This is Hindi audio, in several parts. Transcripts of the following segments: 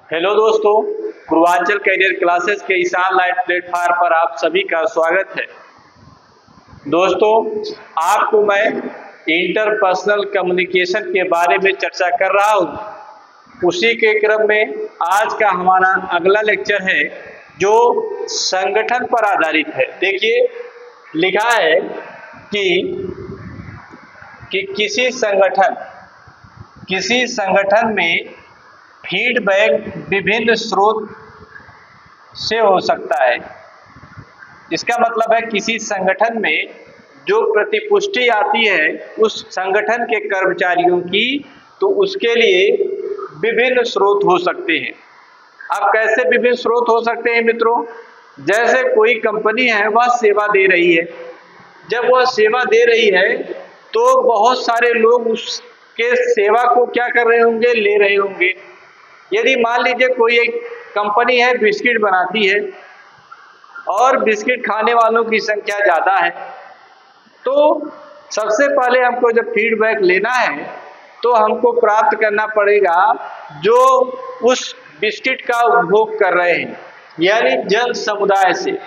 हेलो दोस्तों, पूर्वांचल कैरियर क्लासेस के इस ऑनलाइन प्लेटफॉर्म पर आप सभी का स्वागत है। दोस्तों, आपको मैं इंटरपर्सनल कम्युनिकेशन के बारे में चर्चा कर रहा हूँ। उसी के क्रम में आज का हमारा अगला लेक्चर है जो संगठन पर आधारित है। देखिए, लिखा है कि किसी संगठन में फीडबैक विभिन्न स्रोत से हो सकता है। इसका मतलब है किसी संगठन में जो प्रतिपुष्टि आती है उस संगठन के कर्मचारियों की, तो उसके लिए विभिन्न स्रोत हो सकते हैं। अब कैसे विभिन्न स्रोत हो सकते हैं मित्रों? जैसे कोई कंपनी है, वह सेवा दे रही है। जब वह सेवा दे रही है तो बहुत सारे लोग उसके सेवा को क्या कर रहे होंगे, ले रहे होंगे। यदि मान लीजिए कोई एक कंपनी है, बिस्किट बनाती है और बिस्किट खाने वालों की संख्या ज़्यादा है, तो सबसे पहले हमको जब फीडबैक लेना है तो हमको प्राप्त करना पड़ेगा जो उस बिस्किट का उपभोग कर रहे हैं, यानी जन समुदाय से,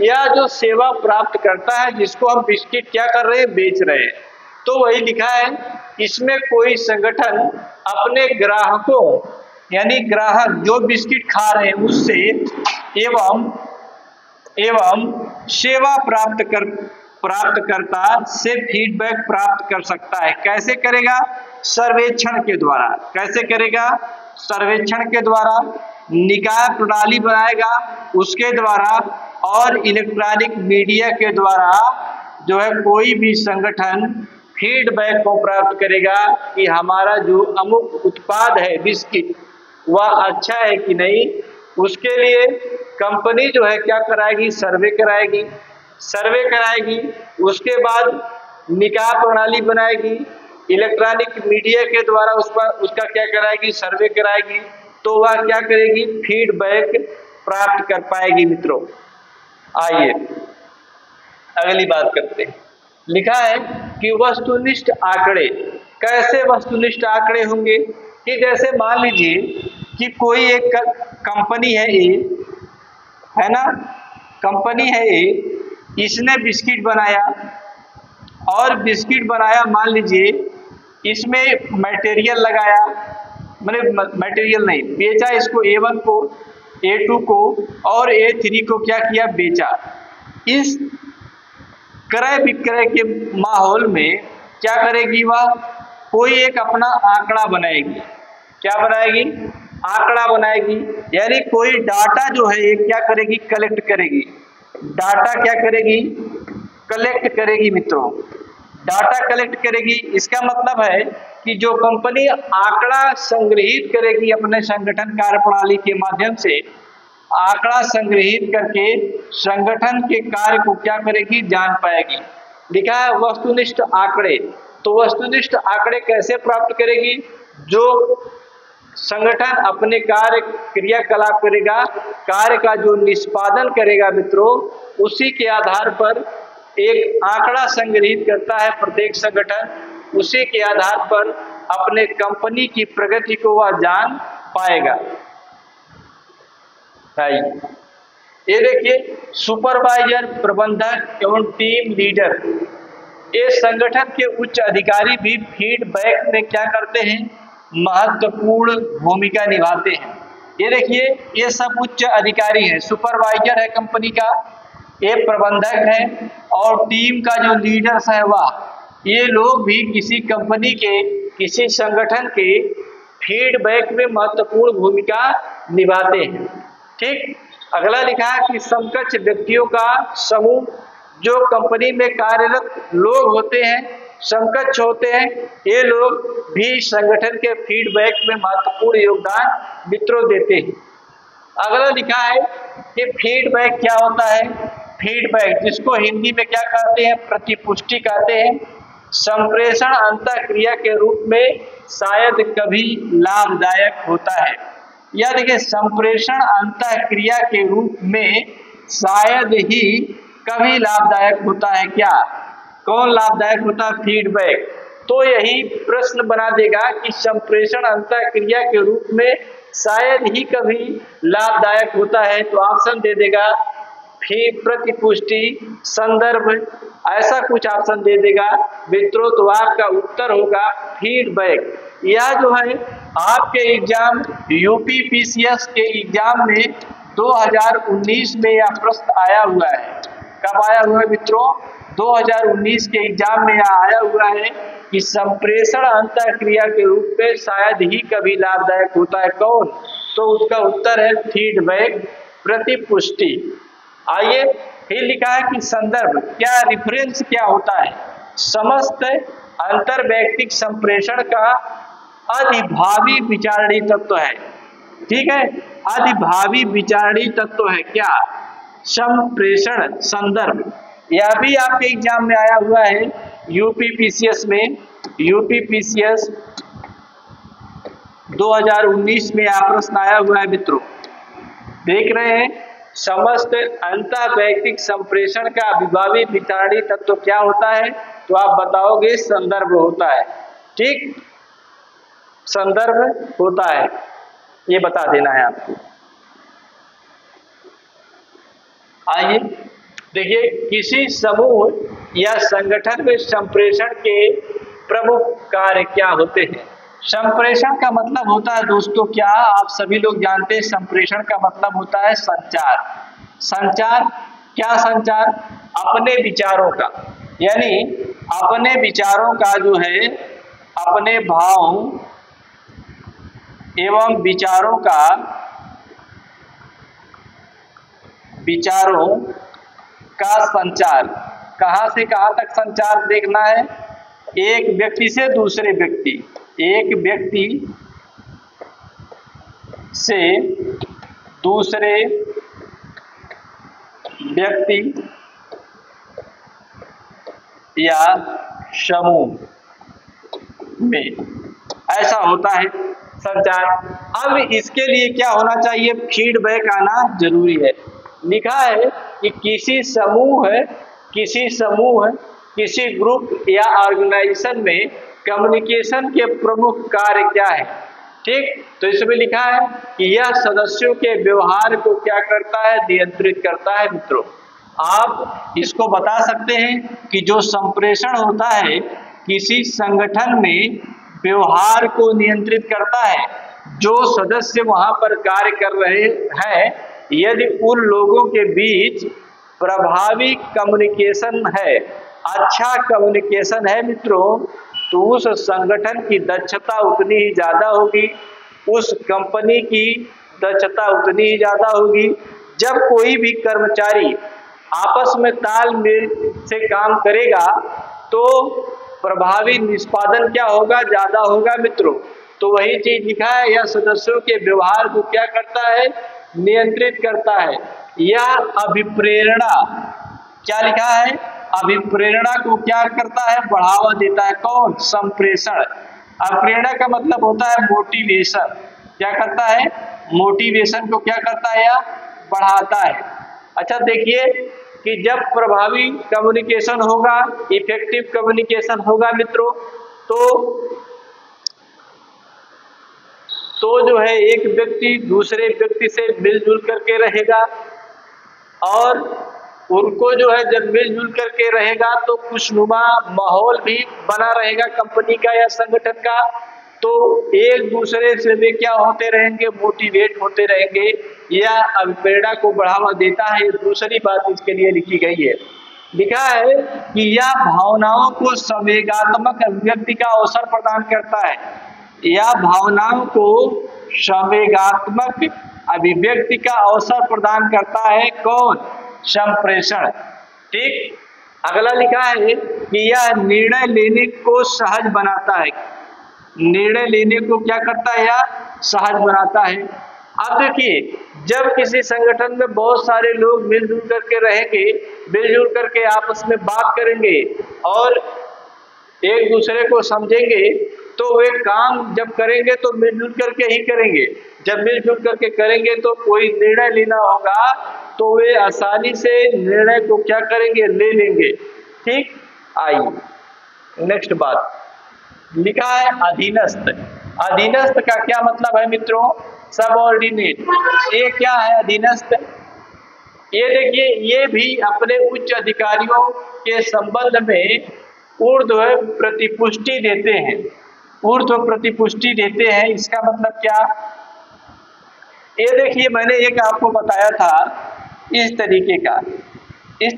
या जो सेवा प्राप्त करता है जिसको हम बिस्किट क्या कर रहे हैं, बेच रहे हैं। तो वही लिखा है, इसमें कोई संगठन अपने ग्राहकों यानी ग्राहक जो बिस्किट खा रहे हैं उससे एवं सेवा प्राप्तकर्ता से फीडबैक प्राप्त कर सकता है। कैसे करेगा? सर्वेक्षण के द्वारा। कैसे करेगा? सर्वेक्षण के द्वारा, निकाय प्रणाली बनाएगा उसके द्वारा, और इलेक्ट्रॉनिक मीडिया के द्वारा जो है कोई भी संगठन फीडबैक को प्राप्त करेगा कि हमारा जो अमुक उत्पाद है बिस्किट, वह अच्छा है कि नहीं। उसके लिए कंपनी जो है क्या कराएगी? सर्वे कराएगी। उसके बाद निकाय प्रणाली बनाएगी, इलेक्ट्रॉनिक मीडिया के द्वारा उसका क्या कराएगी? सर्वे कराएगी। तो वह क्या करेगी? फीडबैक प्राप्त कर पाएगी। मित्रों, आइए अगली बात करते हैं। लिखा है कि वस्तुनिष्ठ आंकड़े। कैसे वस्तुनिष्ठ आंकड़े होंगे? कि जैसे मान लीजिए कि कोई एक कंपनी है ए, है ना, कंपनी है ए, इसने बिस्किट बनाया और बिस्किट बनाया, मान लीजिए इसमें मटेरियल लगाया, मतलब मटेरियल नहीं, बेचा इसको A1 को, A2 को और A3 को क्या किया? बेचा। इस क्रय विक्रय के माहौल में क्या करेगी? वह कोई एक अपना आंकड़ा बनाएगी। क्या बनाएगी? आंकड़ा बनाएगी, यानी कोई डाटा जो है ये क्या करेगी? कलेक्ट करेगी। डाटा क्या करेगी? कलेक्ट करेगी। मित्रों, डाटा कलेक्ट करेगी। इसका मतलब है कि जो कंपनी आंकड़ा संग्रहित करेगी अपने संगठन कार्यप्रणाली के माध्यम से, आंकड़ा संग्रहित करके संगठन के कार्य को क्या करेगी? जान पाएगी। लिखा है वस्तुनिष्ठ आंकड़े। तो वस्तुनिष्ठ आंकड़े कैसे प्राप्त करेगी? जो संगठन अपने कार्य क्रियाकलाप करेगा, कार्य का जो निष्पादन करेगा मित्रों, उसी के आधार पर एक आंकड़ा संग्रहित करता है प्रत्येक संगठन। उसी के आधार पर अपने कंपनी की प्रगति को वह जान पाएगा। ये देखिए, सुपरवाइजर, प्रबंधक एवं टीम लीडर, ये संगठन के उच्च अधिकारी भी फीडबैक में क्या करते हैं? महत्वपूर्ण भूमिका निभाते हैं। ये देखिए, ये सब उच्च अधिकारी हैं। सुपरवाइजर है कंपनी का, ये प्रबंधक है, और टीम का जो लीडर्स है वह, ये लोग भी किसी कंपनी के, किसी संगठन के फीडबैक में महत्वपूर्ण भूमिका निभाते हैं। ठीक। अगला लिखा है कि समकक्ष व्यक्तियों का समूह, जो कंपनी में कार्यरत लोग होते हैं, समकक्ष होते हैं, ये लोग भी संगठन के फीडबैक में महत्वपूर्ण योगदान मित्रों देते हैं। अगला लिखा है कि फीडबैक क्या होता है? फीडबैक, जिसको हिंदी में क्या कहते हैं? प्रतिपुष्टि कहते हैं। संप्रेषण अंतःक्रिया के रूप में शायद कभी लाभदायक होता है। या देखिए, संप्रेषण अंतःक्रिया के रूप में शायद ही कभी लाभदायक होता है। क्या? कौन लाभदायक होता है? फीडबैक। तो यही प्रश्न बना देगा कि संप्रेषण अंतःक्रिया के रूप में शायद ही कभी लाभदायक होता है, तो ऑप्शन दे देगा फिर प्रतिपुष्टि, संदर्भ, ऐसा कुछ ऑप्शन दे देगा मित्रों। तो आपका उत्तर होगा फीडबैक। यह जो है आपके एग्जाम यूपी पीसीएस के एग्जाम में 2019 में यह प्रश्न आया हुआ है। कब आया हुआ है मित्रों? 2019 के एग्जाम में यह आया हुआ है कि संप्रेषण अंतःक्रिया के रूप में शायद ही कभी लाभदायक होता है। कौन? तो उसका उत्तर है फीडबैक, प्रतिपुष्टि। आइए फिर लिखा है कि संदर्भ, क्या रिफरेंस क्या होता है? समस्त अंतर्वैयक्तिक संप्रेषण का अधिभावी विचारणीय तत्व है। ठीक है, अधिभावी विचारणीय तत्व है क्या? संप्रेषण संदर्भ। यह भी आपके एग्जाम में आया हुआ है यूपी पीसीएस में। यूपी पीसीएस 2019 में यह प्रश्न आया हुआ है मित्रों। देख रहे हैं, समस्त अंतःवैयक्तिक संप्रेषण का अधिभावी विचारणीय तत्व क्या होता है? तो आप बताओगे संदर्भ होता है। ठीक, संदर्भ होता है, ये बता देना है आपको। आइए देखिए, किसी समूह या संगठन में संप्रेषण के प्रमुख कार्य क्या होते हैं? संप्रेषण का मतलब होता है दोस्तों क्या? आप सभी लोग जानते हैं संप्रेषण का मतलब होता है संचार। संचार, क्या संचार? अपने विचारों का, यानी अपने विचारों का जो है, अपने भाव एवं विचारों का संचार। कहां से कहां तक संचार देखना है? एक व्यक्ति से दूसरे व्यक्ति, एक व्यक्ति से दूसरे व्यक्ति या समूह में, ऐसा होता है संचार। अब इसके लिए क्या होना चाहिए? फीडबैक आना जरूरी है। लिखा है कि किसी समूह, किसी ग्रुप या ऑर्गेनाइजेशन में कम्युनिकेशन के प्रमुख कार्य क्या है? ठीक, तो इसमें लिखा है कि यह सदस्यों के व्यवहार को क्या करता है? नियंत्रित करता है। मित्रों, आप इसको बता सकते हैं कि जो संप्रेषण होता है किसी संगठन में व्यवहार को नियंत्रित करता है। जो सदस्य वहां पर कार्य कर रहे हैं, यदि उन लोगों के बीच प्रभावी कम्युनिकेशन है, अच्छा कम्युनिकेशन है मित्रों, तो उस संगठन की दक्षता उतनी ही ज्यादा होगी, उस कंपनी की दक्षता उतनी ही ज्यादा होगी। जब कोई भी कर्मचारी आपस में तालमेल से काम करेगा तो प्रभावी निष्पादन क्या होगा? ज्यादा होगा मित्रों। तो वही चीज लिखा है, यह सदस्यों के व्यवहार को क्या करता है? नियंत्रित करता है। यह अभिप्रेरणा, क्या लिखा है? अभिप्रेरणा को क्या करता है? बढ़ावा देता है। कौन? संप्रेषण। अभिप्रेरणा का मतलब होता है मोटिवेशन। क्या करता है? मोटिवेशन को क्या करता है? या बढ़ाता है। अच्छा देखिए कि जब प्रभावी कम्युनिकेशन होगा, इफेक्टिव कम्युनिकेशन होगा मित्रों, तो जो है एक व्यक्ति दूसरे व्यक्ति से मिलजुल करके रहेगा, और उनको जो है जब मिलजुल करके रहेगा तो खुशनुमा माहौल भी बना रहेगा कंपनी का या संगठन का। तो एक दूसरे से वे क्या होते रहेंगे? मोटिवेट होते रहेंगे। यह अभिप्रेरणा को बढ़ावा देता है। दूसरी बात इसके लिए लिखी गई है, लिखा है कि यह भावनाओं को संवेगात्मक अभिव्यक्ति का अवसर प्रदान करता है। यह भावनाओं को संवेगात्मक अभिव्यक्ति का अवसर प्रदान करता है। कौन? संप्रेषण। ठीक, अगला लिखा है कि यह निर्णय लेने को सहज बनाता है। निर्णय लेने को क्या करता है? या सहज बनाता है। अब देखिए, जब किसी संगठन में बहुत सारे लोग मिलजुल करके रहेंगे, मिलजुल करके आपस में बात करेंगे और एक दूसरे को समझेंगे, तो वे काम जब करेंगे तो मिलजुल करके ही करेंगे। जब मिलजुल करके करेंगे तो कोई निर्णय लेना होगा तो वे आसानी से निर्णय को क्या करेंगे? ले लेंगे। ठीक, आइए नेक्स्ट बात लिखा है अधीनस्थ। अधीनस्थ का क्या मतलब है मित्रों? सबऑर्डिनेट। ये क्या है अधीनस्थ? ये देखिए, ये भी अपने उच्च अधिकारियों के संबंध में ऊर्ध्व प्रतिपुष्टि देते हैं। ऊर्ध्व प्रतिपुष्टि देते हैं, इसका मतलब क्या? ये देखिए, मैंने एक आपको बताया था इस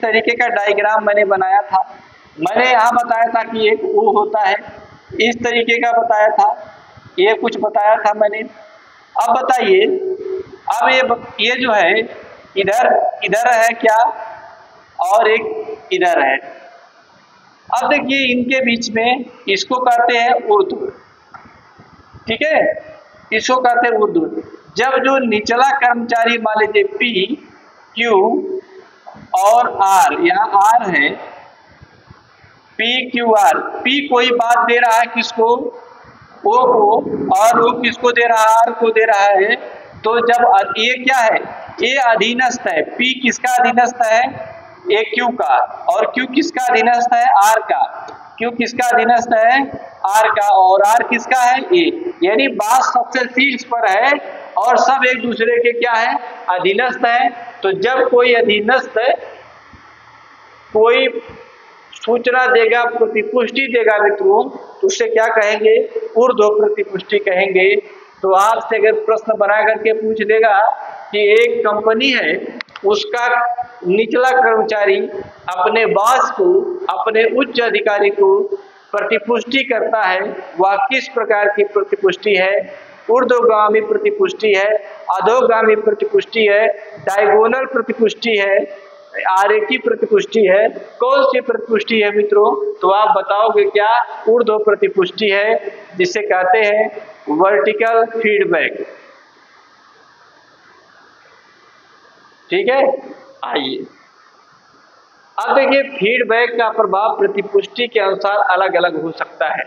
तरीके का डायग्राम मैंने बनाया था। मैंने यहाँ बताया था कि एक वो होता है, इस तरीके का बताया था, ये कुछ बताया था मैंने। अब बताइए, अब ये जो है इधर है क्या, और एक इधर है। अब देखिए, इनके बीच में इसको कहते हैं ऊर्ध्व, ठीक है, इसको कहते हैं ऊर्ध्व। जब जो निचला कर्मचारी मान लीजिए पी, क्यू और आर, यहाँ आर है, पी क्यू आर, पी कोई बात दे रहा है किसको? ओ को, और वो किसको दे रहा है? आर को दे रहा है। तो जब ये क्या है, ये अधीनस्थ है। पी किसका अधीनस्थ है? ए क्यू का। और क्यू किसका अधीनस्थ है? आर का। क्यू किसका अधीनस्थ है? आर का। और आर किसका है? ए। यानी बात सबसे शीर्ष पर है और सब एक दूसरे के क्या है? अधीनस्थ है। तो जब कोई अधीनस्थ कोई सूचना देगा, प्रतिपुष्टि देगा मित्रों, तो उसे क्या कहेंगे? ऊर्ध्व प्रतिपुष्टि कहेंगे। तो आपसे अगर प्रश्न बना करके पूछ देगा कि एक कंपनी है, उसका निचला कर्मचारी अपने बॉस को, अपने उच्च अधिकारी को प्रतिपुष्टि करता है, वह किस प्रकार की प्रतिपुष्टि है? ऊर्ध्वगामी प्रतिपुष्टि है, अधोगामी प्रतिपुष्टि है, डायगोनल प्रतिपुष्टि है, आरेखी प्रतिपुष्टि है। कौन सी प्रतिपुष्टि है मित्रों? तो आप बताओगे क्या? ऊर्ध्व प्रतिपुष्टि है, जिसे कहते हैं वर्टिकल फीडबैक। ठीक है, आइए अब देखिए, फीडबैक का प्रभाव प्रतिपुष्टि के अनुसार अलग अलग हो सकता है।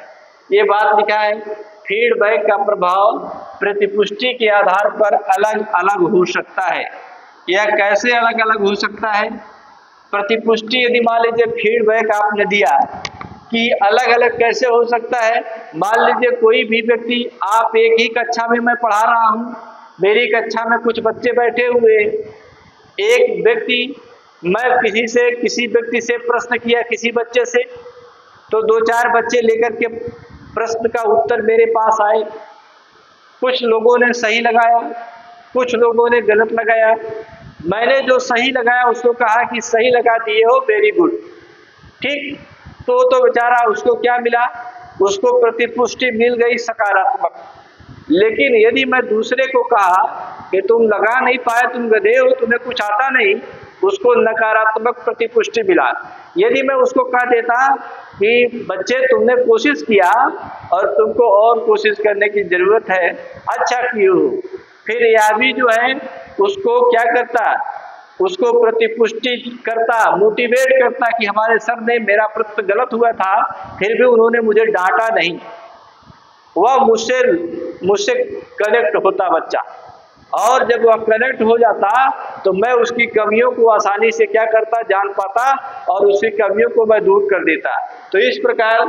ये बात लिखा है, फीडबैक का प्रभाव प्रतिपुष्टि के आधार पर अलग अलग हो सकता है। यह कैसे अलग अलग हो सकता है? प्रतिपुष्टि यदि मान लीजिए फीडबैक आपने दिया कि अलग अलग कैसे हो सकता है? मान लीजिए कोई भी व्यक्ति, आप एक ही कक्षा में मैं पढ़ा रहा हूँ, मेरी कक्षा में कुछ बच्चे बैठे हुए, एक व्यक्ति, मैं किसी व्यक्ति से प्रश्न किया, किसी बच्चे से, तो 2-4 बच्चे लेकर के प्रश्न का उत्तर मेरे पास आए। कुछ लोगों ने सही लगाया, कुछ लोगों ने गलत लगाया। मैंने जो सही लगाया उसको कहा कि सही लगा दिए हो, वेरी गुड, ठीक। तो बेचारा, उसको क्या मिला? उसको प्रतिपुष्टि मिल गई सकारात्मक। लेकिन यदि मैं दूसरे को कहा कि तुम लगा नहीं पाए, तुम गधे हो, तुम्हें कुछ आता नहीं, उसको नकारात्मक प्रतिपुष्टि मिला। यदि मैं उसको कह देता कि बच्चे तुमने कोशिश किया और तुमको और कोशिश करने की जरूरत है, अच्छा किए हो, फिर यह भी जो है उसको क्या करता? उसको प्रतिपुष्टि करता, मोटिवेट करता कि हमारे सर ने, मेरा प्रश्न गलत हुआ था, फिर भी उन्होंने मुझे डांटा नहीं। वह मुझसे कनेक्ट होता बच्चा, और जब वह कनेक्ट हो जाता तो मैं उसकी कमियों को आसानी से क्या करता? जान पाता, और उसकी कमियों को मैं दूर कर देता। तो इस प्रकार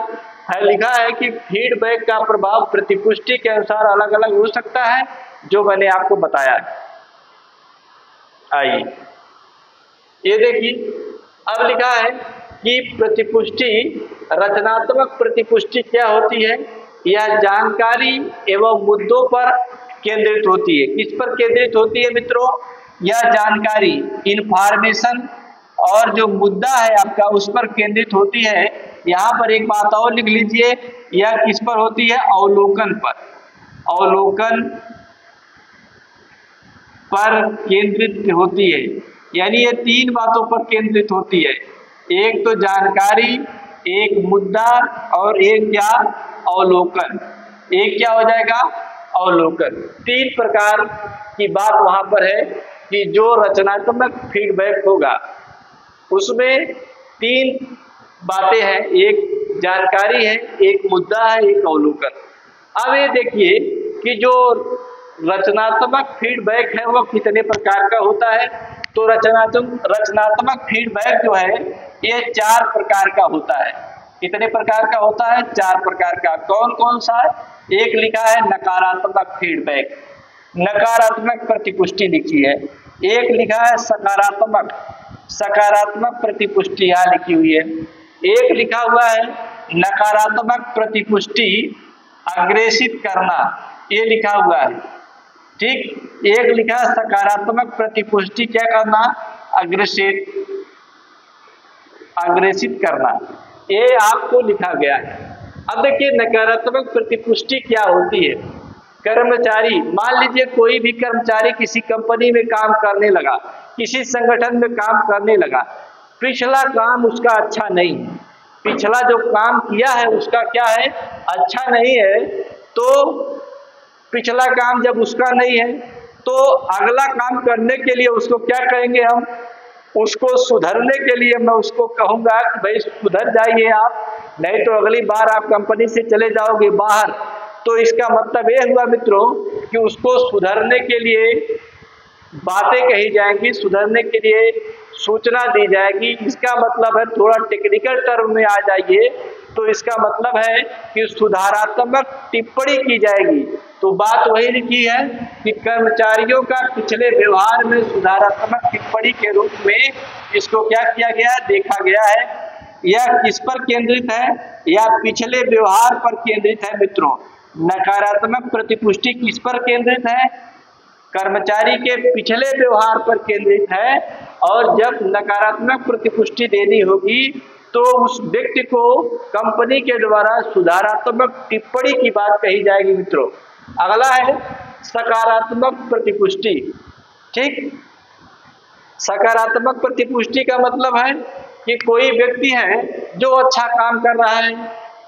है लिखा है कि फीडबैक का प्रभाव प्रतिपुष्टि के अनुसार अलग अलग हो सकता है, जो मैंने आपको बताया। आइए ये देखिए, अब लिखा है कि प्रतिपुष्टि, रचनात्मक प्रतिपुष्टि क्या होती है? यह जानकारी एवं मुद्दों पर केंद्रित होती है। किस पर केंद्रित होती है मित्रों? यह जानकारी, इंफॉर्मेशन, और जो मुद्दा है आपका उस पर केंद्रित होती है। यहाँ पर एक बात और लिख लीजिए, यह किस पर होती है? अवलोकन पर। अवलोकन पर केंद्रित होती है, यानी ये 3 बातों पर केंद्रित होती है। एक तो जानकारी, एक मुद्दा, और एक क्या? अवलोकन। एक क्या हो जाएगा? अवलोकन। 3 प्रकार की बात वहां पर है कि जो रचनात्मक फीडबैक होगा उसमें 3 बातें हैं, एक जानकारी है, एक मुद्दा है, एक अवलोकन। अब ये देखिए कि जो रचनात्मक फीडबैक है वह कितने प्रकार का होता है? तो रचनात्मक फीडबैक जो है ये 4 प्रकार का होता है। कितने प्रकार का होता है? 4 प्रकार का। कौन कौन सा? एक लिखा है नकारात्मक फीडबैक, नकारात्मक प्रतिपुष्टि लिखी है। एक लिखा है सकारात्मक, सकारात्मक प्रतिपुष्टि यहाँ लिखी हुई है। एक लिखा हुआ है नकारात्मक प्रतिपुष्टि अग्रेसित करना, ये लिखा हुआ है। ठीक, एक लिखा है सकारात्मक प्रतिपुष्टि क्या करना? अग्रेसित करना, ये आपको लिखा गया है। अब देखिए नकारात्मक प्रतिपुष्टि क्या होती है। कर्मचारी, मान लीजिए कोई भी कर्मचारी किसी कंपनी में काम करने लगा, किसी संगठन में काम करने लगा, पिछला काम उसका अच्छा नहीं है, पिछला जो काम किया है उसका क्या है? अच्छा नहीं है। तो पिछला काम जब उसका नहीं है तो अगला काम करने के लिए उसको क्या कहेंगे हम? उसको सुधरने के लिए मैं उसको कहूंगा कि भाई सुधर जाइए आप, नहीं तो अगली बार आप कंपनी से चले जाओगे बाहर। तो इसका मतलब ये हुआ मित्रों कि उसको सुधरने के लिए बातें कही जाएंगी, सुधरने के लिए सूचना दी जाएगी। इसका मतलब है, थोड़ा टेक्निकल टर्म में आ जाइए तो इसका मतलब है कि सुधारात्मक टिप्पणी की जाएगी। तो बात वही लिखी है कि कर्मचारियों का पिछले व्यवहार में सुधारात्मक टिप्पणी के रूप में इसको क्या किया गया? देखा गया है। यह किस पर केंद्रित है? या पिछले व्यवहार पर केंद्रित है मित्रों। नकारात्मक प्रतिपुष्टि किस पर केंद्रित है? कर्मचारी के पिछले व्यवहार पर केंद्रित है। और जब नकारात्मक प्रतिपुष्टि देनी होगी तो उस व्यक्ति को कंपनी के द्वारा सुधारात्मक टिप्पणी की बात कही जाएगी मित्रों। अगला है सकारात्मक प्रतिपुष्टि। ठीक, सकारात्मक प्रतिपुष्टि का मतलब है कि कोई व्यक्ति है जो अच्छा काम कर रहा है,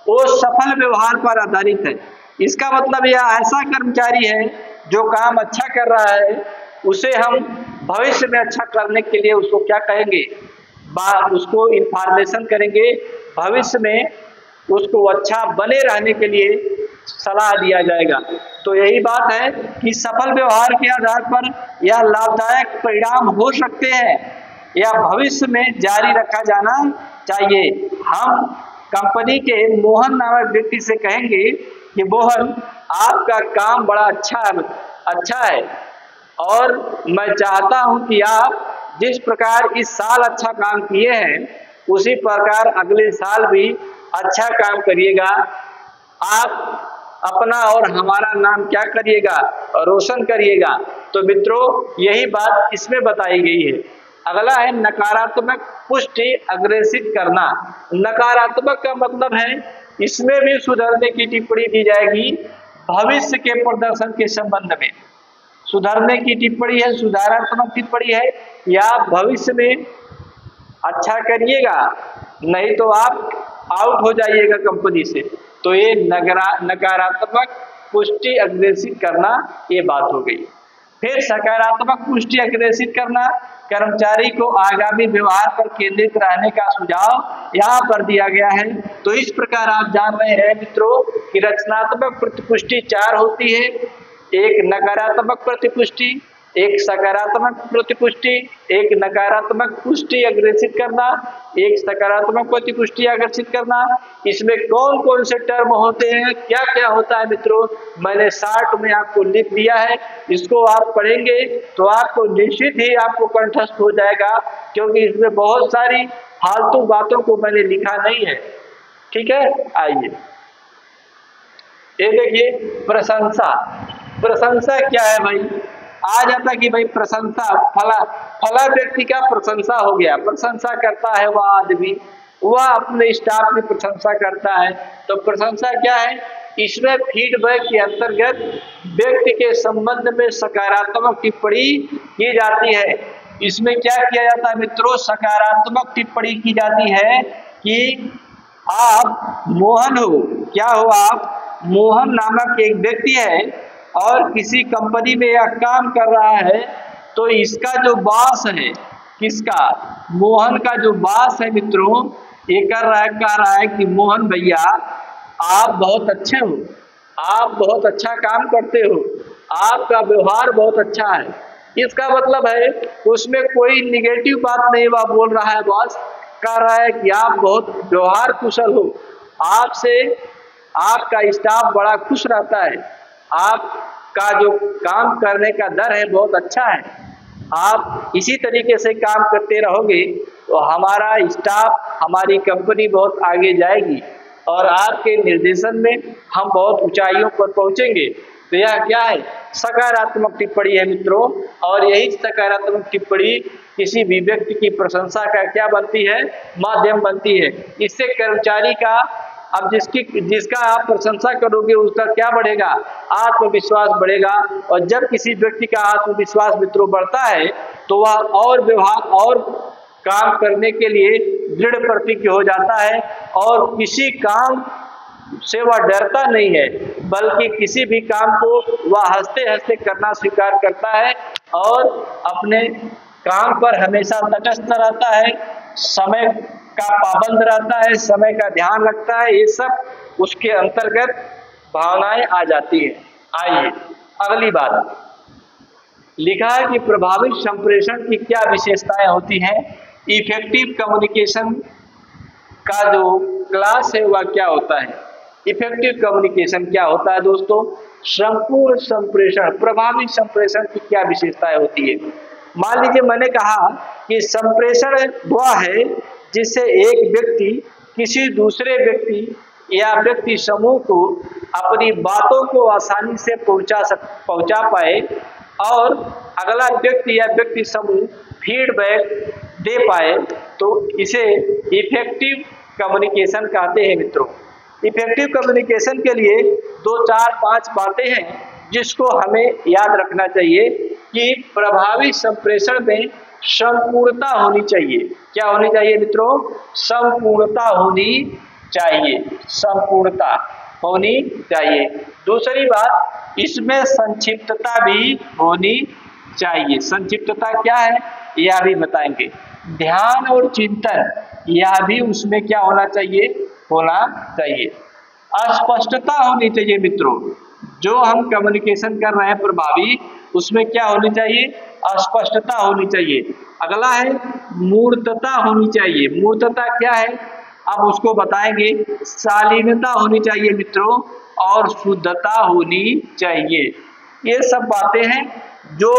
वो सफल व्यवहार पर आधारित है। इसका मतलब यह ऐसा कर्मचारी है जो काम अच्छा कर रहा है, उसे हम भविष्य में अच्छा करने के लिए उसको क्या कहेंगे? उसको इंफॉर्मेशन करेंगे, भविष्य में उसको अच्छा बने रहने के लिए सलाह दिया जाएगा। तो यही बात है कि सफल व्यवहार के आधार पर यह लाभदायक परिणाम हो सकते हैं या भविष्य में जारी रखा जाना चाहिए। हम कंपनी के मोहन नामक व्यक्ति से कहेंगे कि मोहन, आपका काम बड़ा अच्छा है और मैं चाहता हूं कि आप जिस प्रकार इस साल अच्छा काम किए हैं उसी प्रकार अगले साल भी अच्छा काम करिएगा। आप अपना और हमारा नाम क्या करिएगा? रोशन करिएगा। तो मित्रों यही बात इसमें बताई गई है। अगला है नकारात्मक पुष्टि अग्रेसित करना। नकारात्मक का मतलब है इसमें भी सुधरने की टिप्पणी दी जाएगी भविष्य के प्रदर्शन के संबंध में। सुधरने की टिप्पणी है, सुधारात्मक टिप्पणी है, या भविष्य में अच्छा करिएगा, नहीं तो आप आउट हो जाइएगा कंपनी से। तो ये नकारात्मक पुष्टि अग्रेसित करना, ये बात हो गई। फिर सकारात्मक पुष्टि अग्रेसित करना, कर्मचारी को आगामी व्यवहार पर केंद्रित रहने का सुझाव यहाँ पर दिया गया है। तो इस प्रकार आप जान रहे हैं मित्रों कि रचनात्मक प्रतिपुष्टि 4 होती है। एक नकारात्मक प्रतिपुष्टि, एक सकारात्मक प्रतिपुष्टि, एक नकारात्मक पुष्टि अग्रेसित करना, एक सकारात्मक प्रतिपुष्टि अग्रेसित करना। इसमें कौन कौन से टर्म होते हैं, क्या क्या होता है मित्रों, मैंने शार्ट में आपको लिख दिया है। इसको आप पढ़ेंगे तो आपको निश्चित ही आपको कंठस्थ हो जाएगा, क्योंकि इसमें बहुत सारी फालतू बातों को मैंने लिखा नहीं है। ठीक है, आइए ये देखिए प्रशंसा। प्रशंसा क्या है भाई? आ जाता कि भाई प्रशंसा, फला व्यक्ति का प्रशंसा हो गया, प्रशंसा करता है वह आदमी, वह अपने स्टाफ की प्रशंसा करता है। तो प्रशंसा क्या है? इसमें फीडबैक के अंतर्गत व्यक्ति के संबंध में सकारात्मक टिप्पणी की जाती है। इसमें क्या किया जाता है मित्रों? सकारात्मक टिप्पणी की जाती है कि आप मोहन हो, क्या हो आप? मोहन नामक एक व्यक्ति है और किसी कंपनी में यह काम कर रहा है, तो इसका जो बॉस है, किसका? मोहन का जो बॉस है मित्रों, ये कह रहा है कि मोहन भैया आप बहुत अच्छे हो, आप बहुत अच्छा काम करते हो, आपका व्यवहार बहुत अच्छा है। इसका मतलब है उसमें कोई निगेटिव बात नहीं वह बोल रहा है बॉस, कह रहा है कि आप बहुत व्यवहार कुशल हो, आपसे आपका स्टाफ बड़ा खुश रहता है, आपका जो काम करने का दर है बहुत अच्छा है, आप इसी तरीके से काम करते रहोगे तो हमारा स्टाफ, हमारी कंपनी बहुत आगे जाएगी और आपके निर्देशन में हम बहुत ऊंचाइयों पर पहुंचेंगे। तो यह क्या है? सकारात्मक टिप्पणी है मित्रों। और यही सकारात्मक टिप्पणी किसी भी व्यक्ति की प्रशंसा का क्या बनती है? माध्यम बनती है। इससे कर्मचारी का, अब जिसका आप प्रशंसा करोगे उसका क्या बढ़ेगा? आत्मविश्वास बढ़ेगा। और जब किसी व्यक्ति का आत्मविश्वास मित्रों बढ़ता है तो वह और व्यवहार और काम करने के लिए दृढ़ प्रतिज्ञ हो जाता है और किसी काम से वह डरता नहीं है, बल्कि किसी भी काम को वह हंसते हंसते करना स्वीकार करता है और अपने काम पर हमेशा तटस्थ रहता है, समय का पाबंद रहता है, समय का ध्यान रखता है। ये सब उसके अंतर्गत भावनाएं आ जाती है। आइए अगली बात लिखा है कि प्रभावी संप्रेषण की क्या विशेषताएं होती हैं। इफेक्टिव कम्युनिकेशन का जो क्लास है वह क्या होता है? इफेक्टिव कम्युनिकेशन क्या होता है दोस्तों? संपूर्ण संप्रेषण, प्रभावी संप्रेषण की क्या विशेषताएं होती है? मान लीजिए मैंने कहा कि संप्रेषण वह है जिससे एक व्यक्ति किसी दूसरे व्यक्ति या व्यक्ति समूह को अपनी बातों को आसानी से पहुंचा पाए और अगला व्यक्ति या व्यक्ति समूह फीडबैक दे पाए, तो इसे इफेक्टिव कम्युनिकेशन कहते हैं मित्रों। इफेक्टिव कम्युनिकेशन के लिए 2, 4, 5 बातें हैं जिसको हमें याद रखना चाहिए कि प्रभावी संप्रेषण में संपूर्णता होनी चाहिए। क्या होनी चाहिए मित्रों? संपूर्णता होनी चाहिए, संपूर्णता होनी चाहिए। दूसरी बात, इसमें संक्षिप्तता भी होनी चाहिए। संक्षिप्तता क्या है यह भी बताएंगे। ध्यान और चिंतन यह भी उसमें क्या होना चाहिए? होना चाहिए। अस्पष्टता होनी चाहिए मित्रों। जो हम कम्युनिकेशन कर रहे हैं प्रभावी, उसमें क्या होनी चाहिए? अस्पष्टता होनी चाहिए। अगला है मूर्तता होनी चाहिए। मूर्तता क्या है अब उसको बताएंगे। शालीनता होनी चाहिए मित्रों और शुद्धता होनी चाहिए। ये सब बातें हैं जो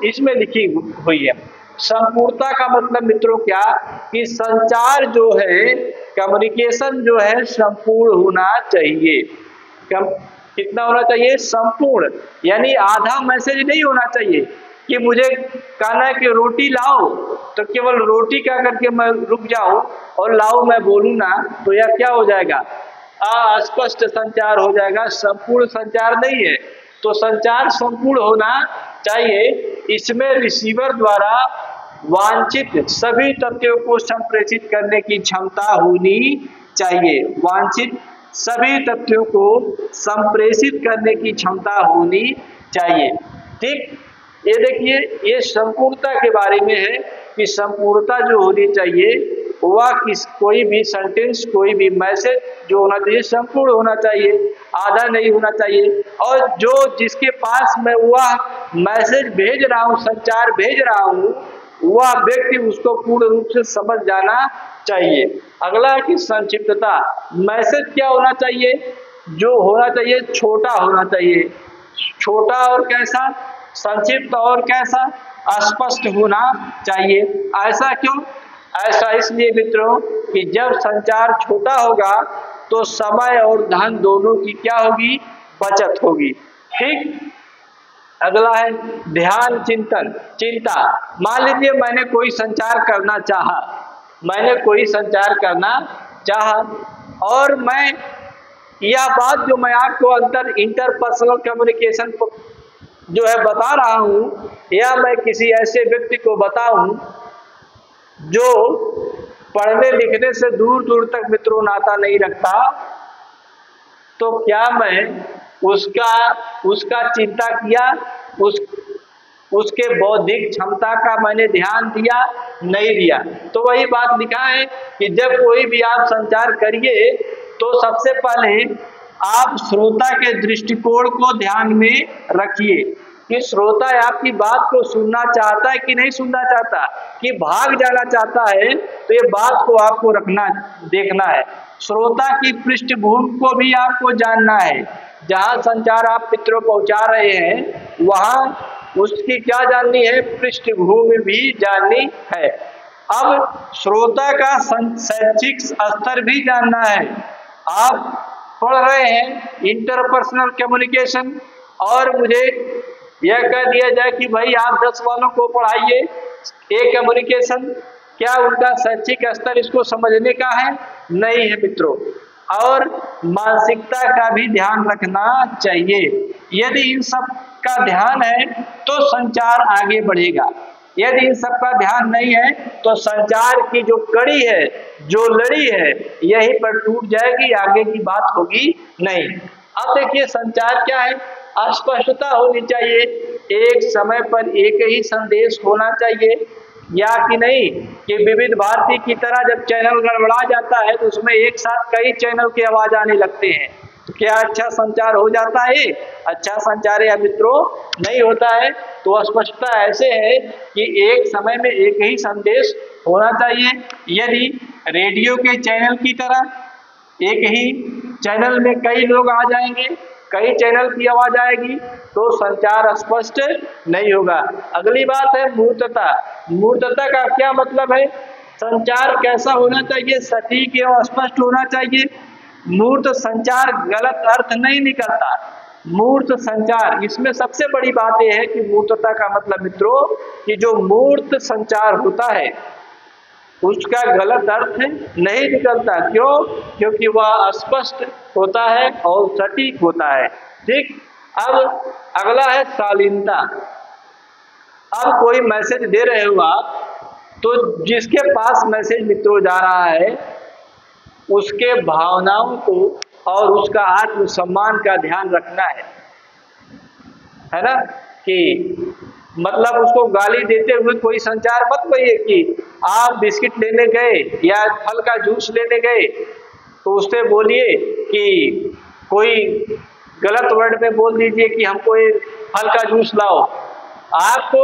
इसमें लिखी हुई है। संपूर्णता का मतलब मित्रों क्या कि संचार जो है, कम्युनिकेशन जो है संपूर्ण होना चाहिए। कितना होना चाहिए? संपूर्ण। यानी आधा मैसेज नहीं होना चाहिए कि मुझे कहना है कि रोटी लाओ तो केवल रोटी कह करके मैं रुक जाऊं और लाओ मैं बोलूं ना, तो यह क्या हो जाएगा? अस्पष्ट संचार हो जाएगा, संपूर्ण संचार नहीं है। तो संचार संपूर्ण होना चाहिए। इसमें रिसीवर द्वारा वांछित सभी तथ्यों को संप्रेषित करने की क्षमता होनी चाहिए। वांछित सभी तथ्यों को संप्रेषित करने की क्षमता होनी चाहिए। ठीक, ये देखिए, ये संपूर्णता के बारे में है कि संपूर्णता जो होनी चाहिए वह कोई भी सेंटेंस, कोई भी मैसेज जो होना चाहिए संपूर्ण होना चाहिए, आधा नहीं होना चाहिए। और जो जिसके पास मैं वह मैसेज भेज रहा हूँ, संचार भेज रहा हूँ, वह व्यक्ति उसको पूर्ण रूप से समझ जाना चाहिए। अगला है कि संक्षिप्तता। मैसेज क्या होना चाहिए? जो होना चाहिए छोटा होना चाहिए। छोटा और कैसा? संक्षिप्त और कैसा? अस्पष्ट होना चाहिए। ऐसा क्यों? ऐसा इसलिए मित्रों कि जब संचार छोटा होगा तो समय और धन दोनों की क्या होगी? बचत होगी। ठीक। अगला है ध्यान, चिंतन, चिंता। मान लीजिए मैंने कोई संचार करना चाहा और मैं यह बात जो मैं आपको इंटरपर्सनल कम्युनिकेशन जो है बता रहा हूँ, या मैं किसी ऐसे व्यक्ति को बताऊं जो पढ़ने लिखने से दूर दूर तक मित्रों नाता नहीं रखता, तो क्या मैं उसका चिंता किया? उसके बौद्धिक क्षमता का मैंने ध्यान दिया? नहीं दिया। तो वही बात लिखा है कि जब कोई भी आप संचार करिए तो सबसे पहले आप श्रोता के दृष्टिकोण को ध्यान में रखिए। कि श्रोता आपकी बात को सुनना चाहता है कि नहीं सुनना चाहता, कि भाग जाना चाहता है, तो ये बात को आपको रखना देखना है। श्रोता की पृष्ठभूमि को भी आपको जानना है। जहां संचार आप मित्रों पहुंचा रहे हैं वहां उसकी क्या जाननी है, पृष्ठभूमि भी जाननी है। अब श्रोता का शैक्षिक स्तर भी जानना है। आप पढ़ रहे हैं इंटरपर्सनल कम्युनिकेशन और मुझे यह कह दिया जाए कि भाई आप 10 वालों को पढ़ाइए ए कम्युनिकेशन, क्या उनका शैक्षिक स्तर इसको समझने का है? नहीं है मित्रों। और मानसिकता का भी ध्यान रखना चाहिए। यदि इन सब का ध्यान है तो संचार आगे बढ़ेगा, यदि इन सब का ध्यान नहीं है तो संचार की जो कड़ी है, जो लड़ी है, यहीं पर टूट जाएगी, आगे की बात होगी नहीं। अब देखिए संचार क्या है, स्पष्टता होनी चाहिए, एक समय पर एक ही संदेश होना चाहिए, या कि नहीं कि विविध भारती की तरह जब चैनल गड़बड़ा जाता है तो उसमें एक साथ कई चैनल की आवाज आने लगते हैं, तो क्या अच्छा संचार हो जाता है? अच्छा संचार या मित्रों नहीं होता है। तो स्पष्टता ऐसे है कि एक समय में एक ही संदेश होना चाहिए। यदि रेडियो के चैनल की तरह एक ही चैनल में कई लोग आ जाएंगे, कई चैनल की आवाज आएगी, तो संचार स्पष्ट नहीं होगा। अगली बात है मूर्तता। मूर्तता का क्या मतलब है? संचार कैसा होना चाहिए? सटीक एवं स्पष्ट होना चाहिए। मूर्त संचार गलत अर्थ नहीं निकलता। मूर्त संचार, इसमें सबसे बड़ी बात यह है कि मूर्तता का मतलब मित्रों कि जो मूर्त संचार होता है उसका गलत अर्थ नहीं निकलता। क्यों? क्योंकि वह स्पष्ट होता है और सटीक होता है। ठीक। अब अगला है शालीनता। अब कोई मैसेज दे रहे हो आप, तो जिसके पास मैसेज मित्रों जा रहा है उसके भावनाओं को और उसका आत्मसम्मान का ध्यान रखना है ना, कि मतलब उसको गाली देते हुए कोई संचार मत करिए कि आप बिस्किट लेने गए या फल का जूस लेने गए तो उससे बोलिए कि कोई गलत वर्ड में बोल दीजिए कि हमको ये फल का जूस लाओ, आपको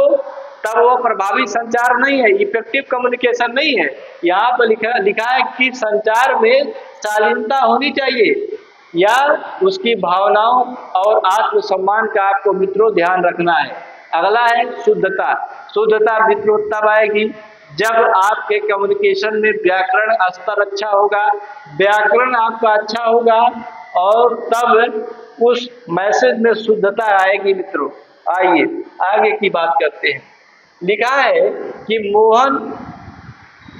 तब वह प्रभावी संचार नहीं है, इफेक्टिव कम्युनिकेशन नहीं है। यहाँ पर लिखा है कि संचार में शालीनता होनी चाहिए या उसकी भावनाओं और आत्मसम्मान का आपको मित्रों ध्यान रखना है। अगला है शुद्धता। शुद्धता मित्रों तब आएगी जब आपके कम्युनिकेशन में व्याकरण स्तर अच्छा होगा, व्याकरण आपका अच्छा होगा और तब उस मैसेज में शुद्धता आएगी मित्रों। आइए आगे की बात करते हैं। लिखा है कि मोहन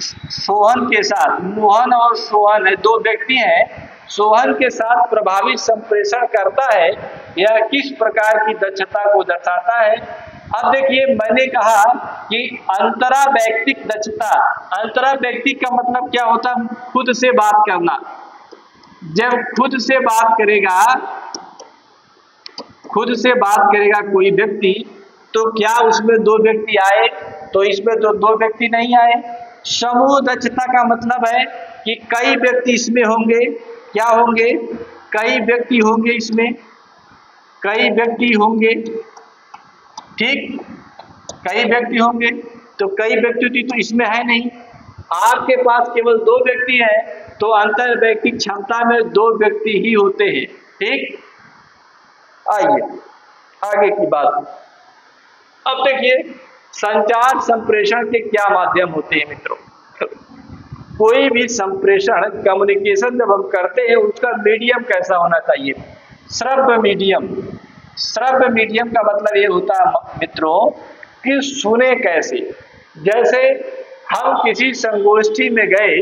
सोहन के साथ, मोहन और सोहन है दो व्यक्ति हैं, सोहन के साथ प्रभावी संप्रेषण करता है, यह किस प्रकार की दक्षता को दर्शाता है? अब देखिए मैंने कहा कि अंतरा व्यक्तिक दक्षता, अंतरा व्यक्तिक का मतलब क्या होता है? खुद से बात करना। जब खुद से बात करेगा, खुद से बात करेगा कोई व्यक्ति, तो क्या उसमें दो व्यक्ति आए? तो इसमें तो दो व्यक्ति नहीं आए। समूह दक्षता का मतलब है कि कई व्यक्ति इसमें होंगे। क्या होंगे? कई व्यक्ति होंगे, इसमें कई व्यक्ति होंगे। ठीक, कई व्यक्ति होंगे, तो कई व्यक्ति तो इसमें है नहीं। आपके पास केवल दो व्यक्ति हैं, तो अंतर व्यक्तिक क्षमता में दो व्यक्ति ही होते हैं। ठीक, आइए आगे की बात। अब देखिए संचार संप्रेषण के क्या माध्यम होते हैं मित्रों। कोई भी संप्रेषण कम्युनिकेशन जब हम करते हैं उसका मीडियम कैसा होना चाहिए? श्रव्य मीडियम। श्रव्य मीडियम का मतलब ये होता है मित्रों कि सुने कैसे। जैसे हम किसी संगोष्ठी में गए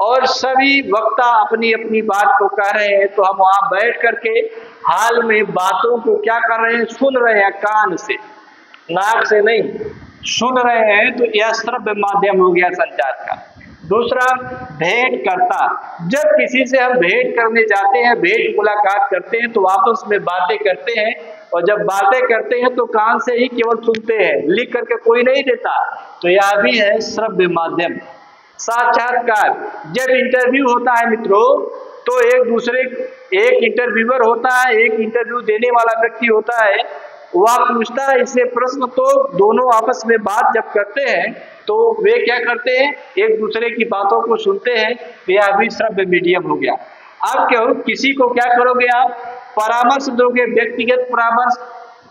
और सभी वक्ता अपनी अपनी बात को कह रहे हैं, तो हम वहां बैठ करके हाल में बातों को क्या कर रहे हैं? सुन रहे हैं, कान से, नाक से नहीं, सुन रहे हैं। तो यह श्रव्य माध्यम हो गया संचार का। दूसरा भेंट करता। जब किसी से हम भेंट करने जाते हैं, भेंट मुलाकात करते हैं, तो आपस में बातें करते हैं, और जब बातें करते हैं तो कान से ही केवल सुनते हैं, लिख करके कोई नहीं देता, तो यह भी है श्रव्य माध्यम। साक्षात्कार। जब इंटरव्यू होता है मित्रों, तो एक इंटरव्यूअर होता है, एक इंटरव्यू देने वाला व्यक्ति होता है, वह पूछता है इससे प्रश्न। तो दोनों आपस में बात जब करते हैं तो वे क्या करते हैं, एक दूसरे की बातों को सुनते हैं। यह भी श्रव्य मीडियम हो गया। अब क्यों किसी को क्या करोगे आप, परामर्श दोगे, व्यक्तिगत परामर्श।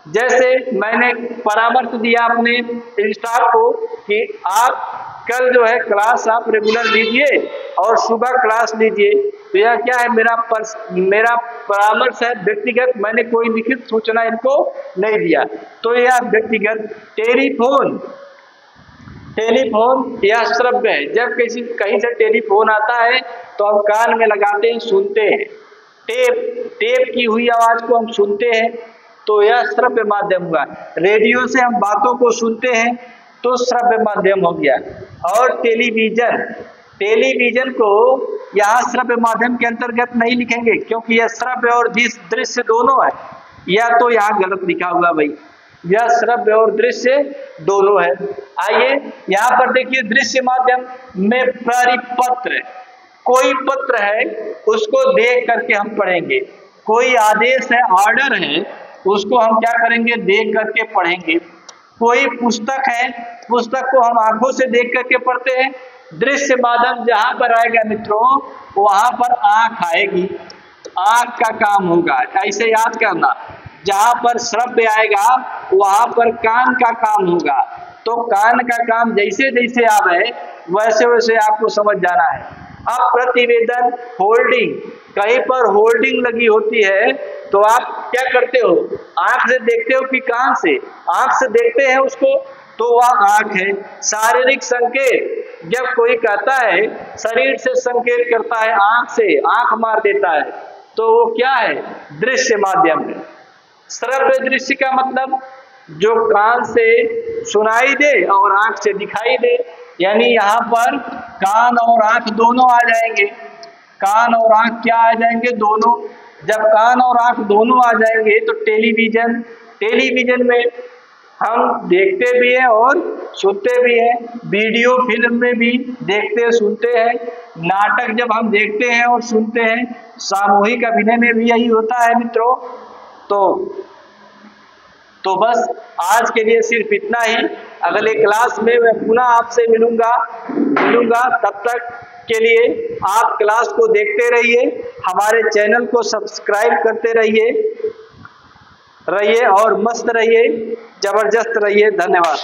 जैसे मैंने परामर्श दिया अपने स्टाफ को कि आप कल जो है क्लास आप रेगुलर लीजिए और सुबह क्लास लीजिए। तो यह क्या है, मेरा परामर्श है व्यक्तिगत, मैंने कोई लिखित सूचना इनको नहीं दिया। तो यह व्यक्तिगत। टेलीफोन यह श्रव्य है। जब कहीं से टेलीफोन आता है तो हम कान में लगाते हैं, सुनते हैं। टेप की हुई आवाज को हम सुनते हैं, तो यह श्रव्य माध्यम हुआ। रेडियो से हम बातों को सुनते हैं तो श्रव्य माध्यम हो गया। और टेलीविजन को यहाँ श्रव्य माध्यम के अंतर्गत नहीं लिखेंगे, क्योंकि यह श्रव्य और दृश्य दोनों है। यह तो यहाँ गलत लिखा हुआ भाई, यह श्रव्य और दृश्य दोनों है। आइए यहाँ पर देखिए, दृश्य माध्यम में परिपत्र, कोई पत्र है उसको देख करके हम पढ़ेंगे, कोई आदेश है, ऑर्डर है, उसको हम क्या करेंगे, देख करके पढ़ेंगे। कोई पुस्तक है, पुस्तक को हम आंखों से देख करके पढ़ते हैं। दृश्य माध्यम जहां पर आएगा मित्रों, वहां पर आंख आएगी, आंख का काम होगा। ऐसे याद करना, जहां पर श्रव्य आएगा वहां पर कान का काम होगा। तो कान का काम जैसे जैसे आवे वैसे वैसे आपको समझ जाना है। अब प्रतिवेदन, होल्डिंग, कहीं पर होल्डिंग लगी होती है तो आप क्या करते हो, आंख से देखते हो कि कान से? आंख से देखते हैं उसको, तो वह आंख है। शारीरिक संकेत, जब कोई कहता है शरीर से संकेत करता है, आंख से आंख मार देता है, तो वो क्या है, दृश्य माध्यम है। श्रव्य दृश्य का मतलब जो कान से सुनाई दे और आंख से दिखाई दे, यानी यहाँ पर कान और आंख दोनों आ जाएंगे। कान और आंख क्या आ जाएंगे, दोनों। जब कान और आंख दोनों आ जाएंगे तो टेलीविजन में हम देखते भी हैं और सुनते भी हैं। वीडियो फिल्म में भी देखते सुनते हैं। नाटक जब हम देखते हैं और सुनते हैं, सामूहिक अभिनय में भी यही होता है मित्रों। तो बस आज के लिए सिर्फ इतना ही। अगले क्लास में मैं पुनः आपसे मिलूंगा। तब तक के लिए आप क्लास को देखते रहिए, हमारे चैनल को सब्सक्राइब करते रहिए और मस्त रहिए, जबरदस्त रहिए। धन्यवाद।